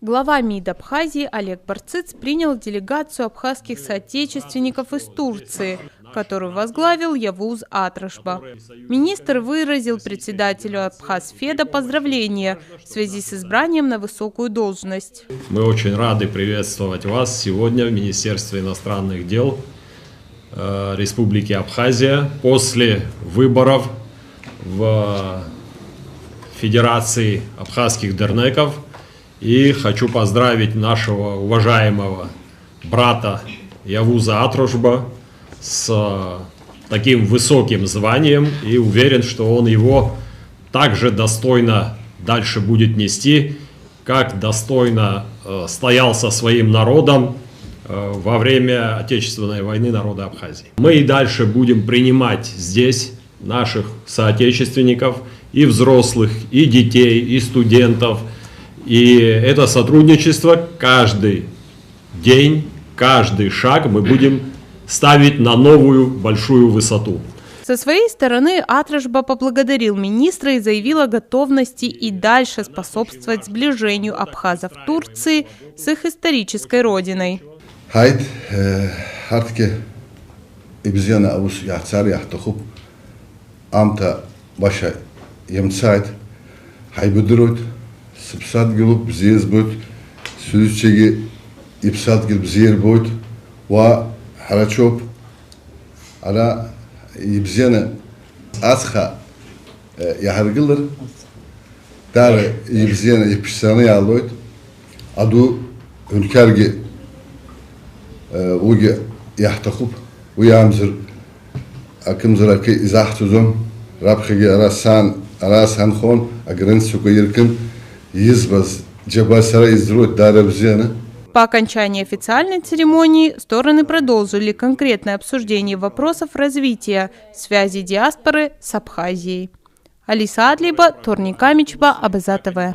Глава МИД Абхазии Олег Барцыц принял делегацию абхазских соотечественников из Турции, которую возглавил Явуз Атрашба. Министр выразил председателю Абхазфеда поздравления в связи с избранием на высокую должность. Мы очень рады приветствовать вас сегодня в Министерстве иностранных дел Республики Абхазия после выборов в Федерации абхазских дернеков. И хочу поздравить нашего уважаемого брата Явуза Атрашба с таким высоким званием и уверен, что он его также достойно дальше будет нести, как достойно стоял со своим народом во время Отечественной войны народа Абхазии. Мы и дальше будем принимать здесь наших соотечественников, и взрослых, и детей, и студентов. И это сотрудничество каждый день, каждый шаг мы будем ставить на новую большую высоту. Со своей стороны Атрашба поблагодарил министра и заявил о готовности и дальше способствовать сближению абхазов Турции с их исторической родиной. Сыпсат гилуп бзиез будет, сүзчеги ипсат гил бзиер будет, ва харачоп, ара ибзена асха яхаргилер, дары ибзена ипсаны алойт, аду ülkergi уги яхтахуп, уямзыр акымзыраки изахтузум, рабхиги арасан хон, агрен сукаиркин. По окончании официальной церемонии стороны продолжили конкретное обсуждение вопросов развития связи диаспоры с Абхазией. Алиса Адлиба, Торник Камичба, Абаза ТВ.